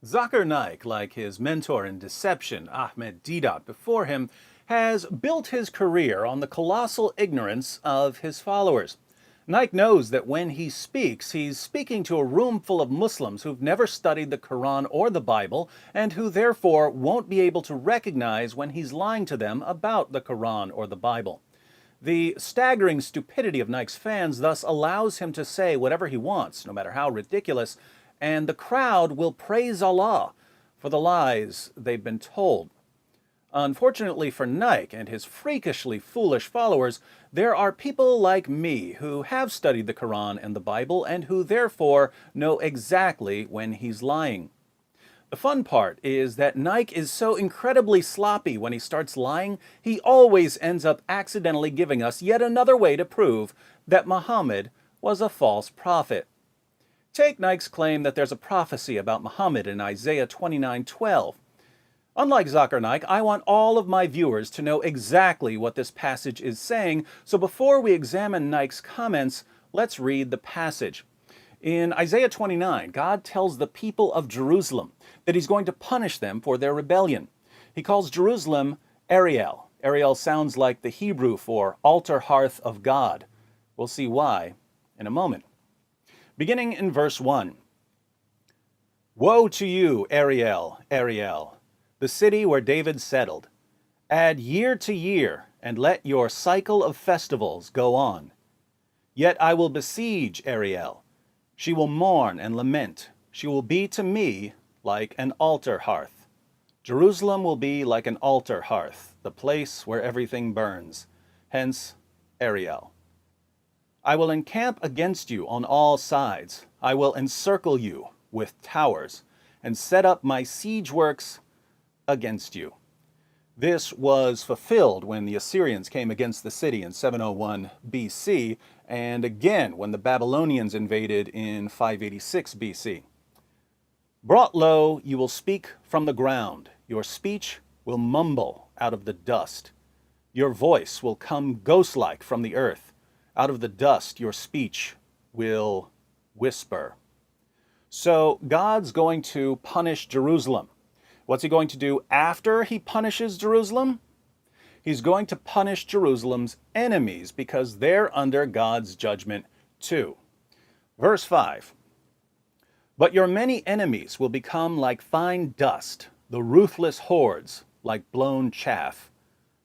Zakir Naik, like his mentor in deception, Ahmed Deedat, before him, has built his career on the colossal ignorance of his followers. Naik knows that when he speaks, he's speaking to a room full of Muslims who've never studied the Quran or the Bible, and who therefore won't be able to recognize when he's lying to them about the Quran or the Bible. The staggering stupidity of Nike's fans thus allows him to say whatever he wants, no matter how ridiculous, and the crowd will praise Allah for the lies they've been told. Unfortunately for Nike and his freakishly foolish followers, there are people like me who have studied the Quran and the Bible and who therefore know exactly when he's lying. The fun part is that Nike is so incredibly sloppy when he starts lying, he always ends up accidentally giving us yet another way to prove that Muhammad was a false prophet. Take Nike's claim that there's a prophecy about Muhammad in Isaiah 29:12. Unlike Zakir Naik, I want all of my viewers to know exactly what this passage is saying, so before we examine Nike's comments, let's read the passage. In Isaiah 29, God tells the people of Jerusalem that he's going to punish them for their rebellion. He calls Jerusalem Ariel. Ariel sounds like the Hebrew for altar hearth of God. We'll see why in a moment. Beginning in verse 1. Woe to you, Ariel, Ariel, the city where David settled. Add year to year, and let your cycle of festivals go on. Yet I will besiege Ariel. She will mourn and lament. She will be to me like an altar hearth. Jerusalem will be like an altar hearth, the place where everything burns. Hence, Ariel. I will encamp against you on all sides. I will encircle you with towers and set up my siege works against you. This was fulfilled when the Assyrians came against the city in 701 BC, and again when the Babylonians invaded in 586 BC. Brought low, you will speak from the ground. Your speech will mumble out of the dust. Your voice will come ghost-like from the earth. Out of the dust, your speech will whisper. So God's going to punish Jerusalem. What's he going to do after he punishes Jerusalem? He's going to punish Jerusalem's enemies because they're under God's judgment too. Verse 5. But your many enemies will become like fine dust, the ruthless hordes like blown chaff.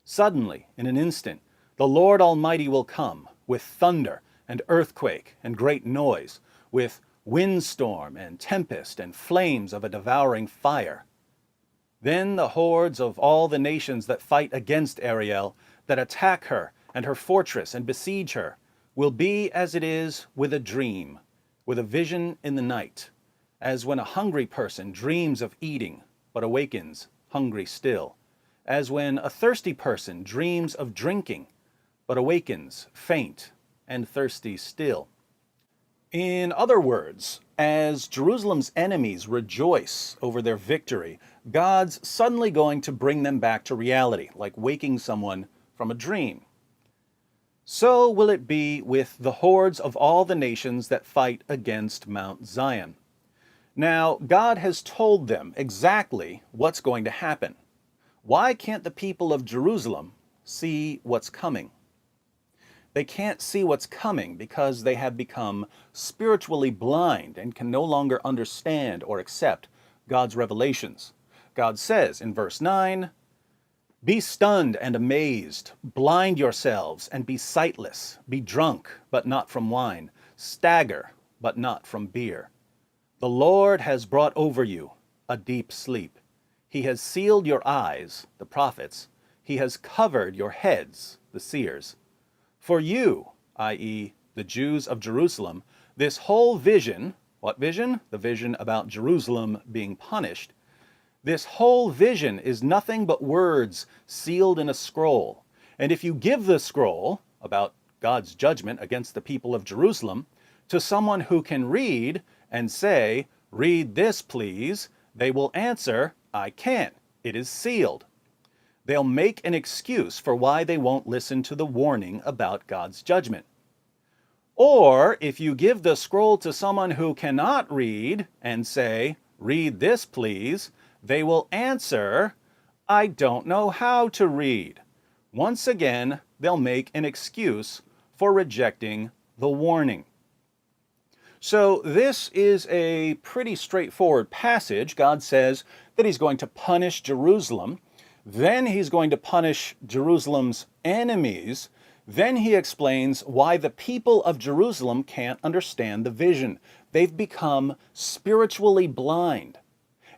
Suddenly, in an instant, the Lord Almighty will come with thunder and earthquake and great noise, with windstorm and tempest and flames of a devouring fire. Then the hordes of all the nations that fight against Ariel, that attack her and her fortress and besiege her, will be as it is with a dream, with a vision in the night, as when a hungry person dreams of eating, but awakens hungry still, as when a thirsty person dreams of drinking, but awakens faint and thirsty still. In other words, as Jerusalem's enemies rejoice over their victory, God's suddenly going to bring them back to reality, like waking someone from a dream. So will it be with the hordes of all the nations that fight against Mount Zion. Now, God has told them exactly what's going to happen. Why can't the people of Jerusalem see what's coming? They can't see what's coming because they have become spiritually blind and can no longer understand or accept God's revelations. God says in verse 9, Be stunned and amazed, blind yourselves and be sightless, be drunk, but not from wine, stagger, but not from beer. The Lord has brought over you a deep sleep. He has sealed your eyes, the prophets. He has covered your heads, the seers. For you, i.e., the Jews of Jerusalem, this whole vision, what vision? The vision about Jerusalem being punished. This whole vision is nothing but words sealed in a scroll. And if you give the scroll about God's judgment against the people of Jerusalem to someone who can read and say, Read this, please, they will answer, I can't. It is sealed. They'll make an excuse for why they won't listen to the warning about God's judgment. Or if you give the scroll to someone who cannot read and say, read this please, they will answer, I don't know how to read. Once again, they'll make an excuse for rejecting the warning. So this is a pretty straightforward passage. God says that he's going to punish Jerusalem. Then he's going to punish Jerusalem's enemies. Then he explains why the people of Jerusalem can't understand the vision. They've become spiritually blind.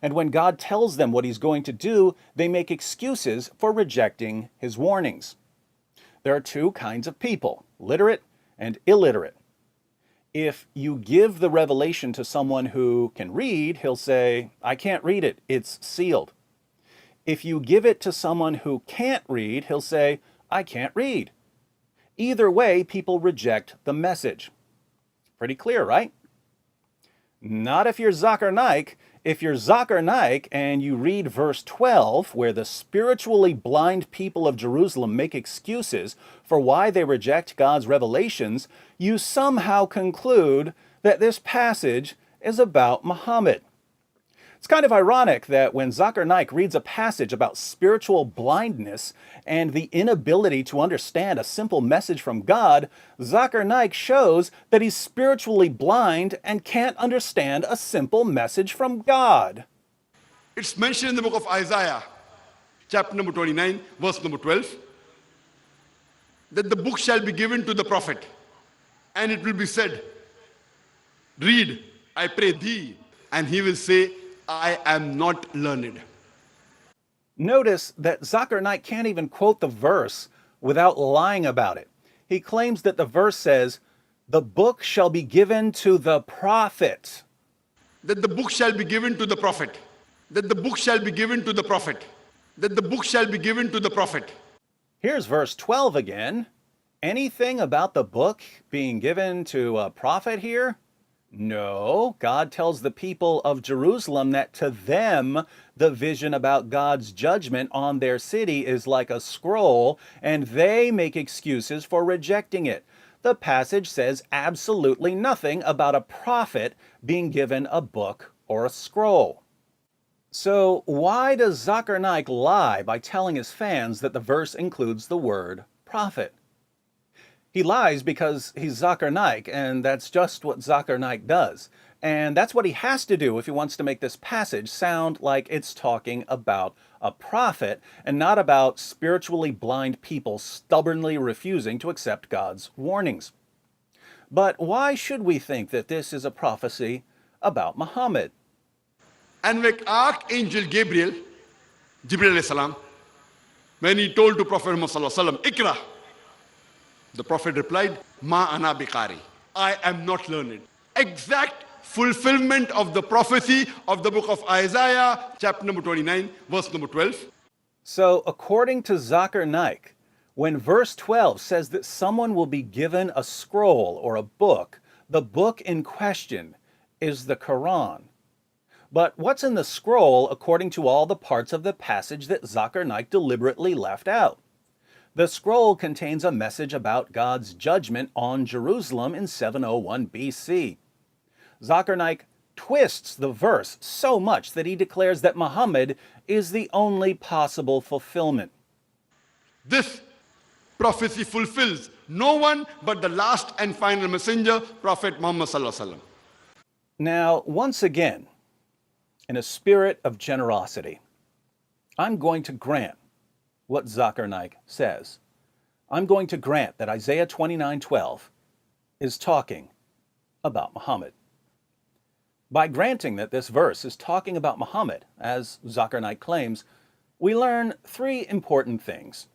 And when God tells them what he's going to do, they make excuses for rejecting his warnings. There are two kinds of people, literate and illiterate. If you give the revelation to someone who can read, he'll say, I can't read it, it's sealed. If you give it to someone who can't read, he'll say, I can't read. Either way, people reject the message. Pretty clear, right? Not if you're Zakir Naik. If you're Zakir Naik and you read verse 12, where the spiritually blind people of Jerusalem make excuses for why they reject God's revelations, you somehow conclude that this passage is about Muhammad. It's kind of ironic that when Zakir Naik reads a passage about spiritual blindness and the inability to understand a simple message from God, Zakir Naik shows that he's spiritually blind and can't understand a simple message from God. It's mentioned in the book of Isaiah, chapter number 29, verse number 12, that the book shall be given to the prophet, and it will be said, read, I pray thee, and he will say, I am not learned. Notice that Zakir Naik can't even quote the verse without lying about it. He claims that the verse says, the book shall be given to the prophet. That the book shall be given to the prophet. That the book shall be given to the prophet. That the book shall be given to the prophet. Here's verse 12 again. Anything about the book being given to a prophet here? No, God tells the people of Jerusalem that to them, the vision about God's judgment on their city is like a scroll, and they make excuses for rejecting it. The passage says absolutely nothing about a prophet being given a book or a scroll. So why does Zakir Naik lie by telling his fans that the verse includes the word prophet? He lies because he's Zakir Naik, and that's just what Zakir Naik does. And that's what he has to do if he wants to make this passage sound like it's talking about a prophet and not about spiritually blind people stubbornly refusing to accept God's warnings. But why should we think that this is a prophecy about Muhammad? And when Archangel Gabriel, Jibril alayhi salam, when he told to Prophet Muhammad sallallahu alaihi wasallam, Ikra, the Prophet replied, Ma ana biqari, I am not learned. Exact fulfillment of the prophecy of the book of Isaiah, chapter number 29, verse number 12. So according to Zakir Naik, when verse 12 says that someone will be given a scroll or a book, the book in question is the Quran. But what's in the scroll according to all the parts of the passage that Zakir Naik deliberately left out? The scroll contains a message about God's judgment on Jerusalem in 701 BC. Zakir Naik twists the verse so much that he declares that Muhammad is the only possible fulfillment. This prophecy fulfills no one but the last and final messenger, Prophet Muhammad sallallahu alaihi wasallam. Now, once again, in a spirit of generosity, I'm going to grant what Zakir Naik says. I'm going to grant that Isaiah 29:12 is talking about Muhammad. By granting that this verse is talking about Muhammad, as Zakir Naik claims, we learn three important things.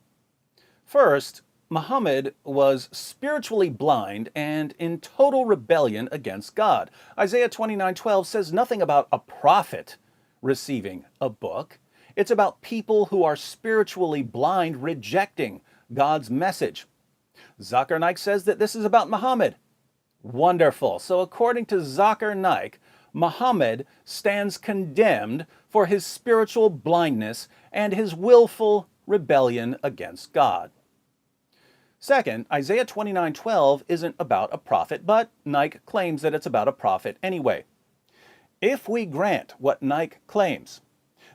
First, Muhammad was spiritually blind and in total rebellion against God. Isaiah 29:12 says nothing about a prophet receiving a book. It's about people who are spiritually blind rejecting God's message. Zakir Naik says that this is about Muhammad. Wonderful. So according to Zakir Naik, Muhammad stands condemned for his spiritual blindness and his willful rebellion against God. Second, Isaiah 29:12 isn't about a prophet, but Naik claims that it's about a prophet anyway. If we grant what Naik claims,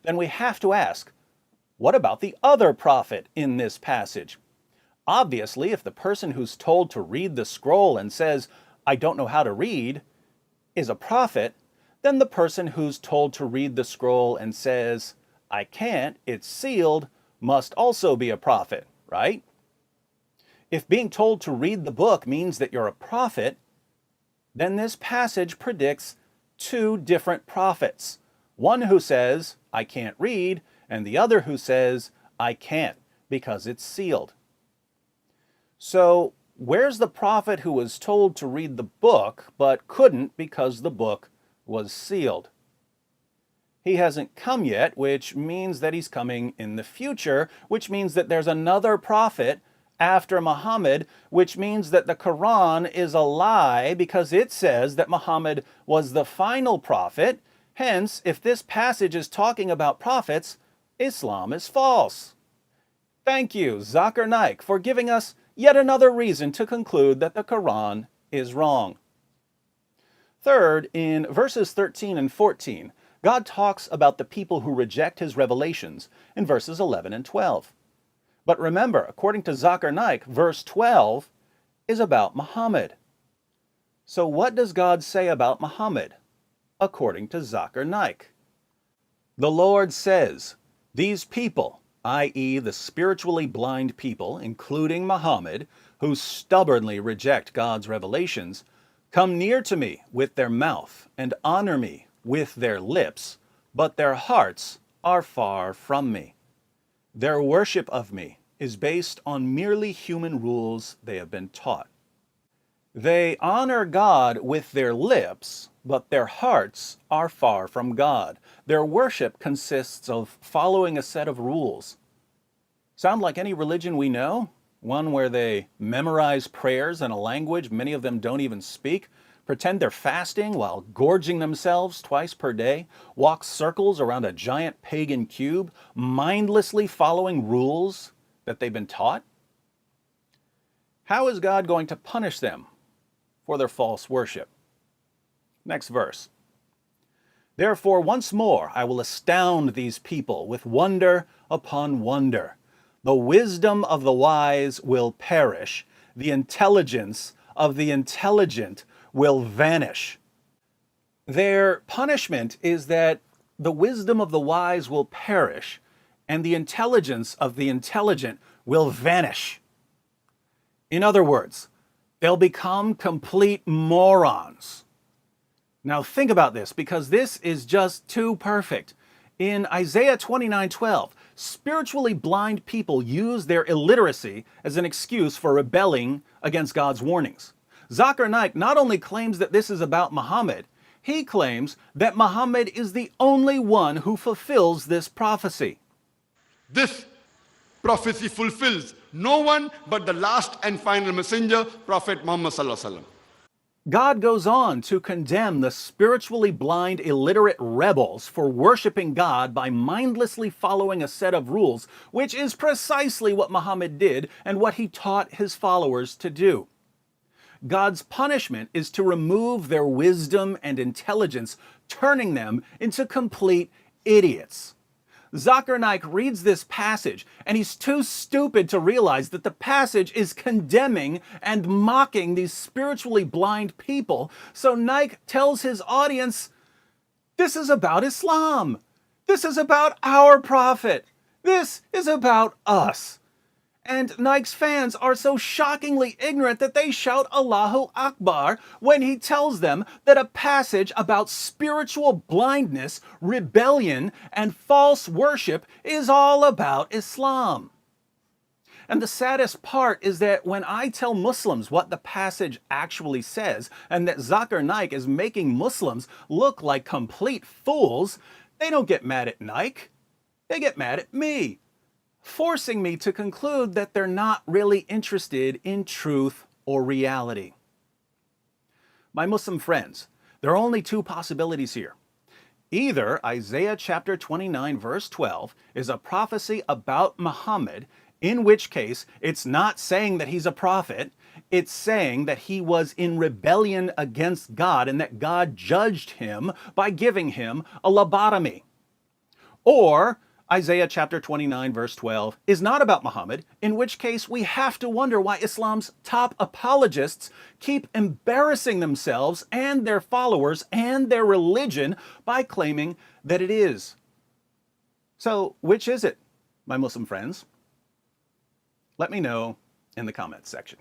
then we have to ask, what about the other prophet in this passage? Obviously, if the person who's told to read the scroll and says, "I don't know how to read," is a prophet, then the person who's told to read the scroll and says, "I can't, it's sealed," must also be a prophet, right? If being told to read the book means that you're a prophet, then this passage predicts two different prophets. One who says, "I can't read," and the other who says, "I can't," because it's sealed. So, where's the prophet who was told to read the book but couldn't because the book was sealed? He hasn't come yet, which means that he's coming in the future, which means that there's another prophet after Muhammad, which means that the Quran is a lie because it says that Muhammad was the final prophet. Hence, if this passage is talking about prophets, Islam is false. Thank you, Zakir Naik, for giving us yet another reason to conclude that the Quran is wrong. Third, in verses 13 and 14, God talks about the people who reject his revelations in verses 11 and 12. But remember, according to Zakir Naik, verse 12 is about Muhammad. So what does God say about Muhammad, according to Zakir Naik? The Lord says, "These people," i.e. the spiritually blind people, including Muhammad, who stubbornly reject God's revelations, "come near to me with their mouth and honor me with their lips, but their hearts are far from me. Their worship of me is based on merely human rules they have been taught." They honor God with their lips, but their hearts are far from God. Their worship consists of following a set of rules. Sound like any religion we know? One where they memorize prayers in a language many of them don't even speak, pretend they're fasting while gorging themselves twice per day, walk circles around a giant pagan cube, mindlessly following rules that they've been taught? How is God going to punish them for their false worship? Next verse. "Therefore, once more I will astound these people with wonder upon wonder. The wisdom of the wise will perish. The intelligence of the intelligent will vanish." Their punishment is that the wisdom of the wise will perish and the intelligence of the intelligent will vanish. In other words, they'll become complete morons. Now think about this, because this is just too perfect. In Isaiah 29:12, spiritually blind people use their illiteracy as an excuse for rebelling against God's warnings. Zakir Naik not only claims that this is about Muhammad, he claims that Muhammad is the only one who fulfills this prophecy. This prophecy fulfills no one but the last and final messenger, Prophet Muhammad sallallahu alaihi wasallam. God goes on to condemn the spiritually blind, illiterate rebels for worshiping God by mindlessly following a set of rules, which is precisely what Muhammad did and what he taught his followers to do. God's punishment is to remove their wisdom and intelligence, turning them into complete idiots. Zakir Naik reads this passage, and he's too stupid to realize that the passage is condemning and mocking these spiritually blind people. So Naik tells his audience, this is about Islam. This is about our prophet. This is about us. And Naik's fans are so shockingly ignorant that they shout Allahu Akbar when he tells them that a passage about spiritual blindness, rebellion, and false worship is all about Islam. And the saddest part is that when I tell Muslims what the passage actually says, and that Zakir Naik is making Muslims look like complete fools, they don't get mad at Naik. They get mad at me, forcing me to conclude that they're not really interested in truth or reality. My Muslim friends, there are only two possibilities here. Either Isaiah chapter 29 verse 12 is a prophecy about Muhammad In which case, it's not saying that he's a prophet, it's saying that he was in rebellion against God and that God judged him by giving him a lobotomy. Or Isaiah chapter 29 verse 12 is not about Muhammad, in which case we have to wonder why Islam's top apologists keep embarrassing themselves and their followers and their religion by claiming that it is. So, which is it, my Muslim friends? Let me know in the comments section.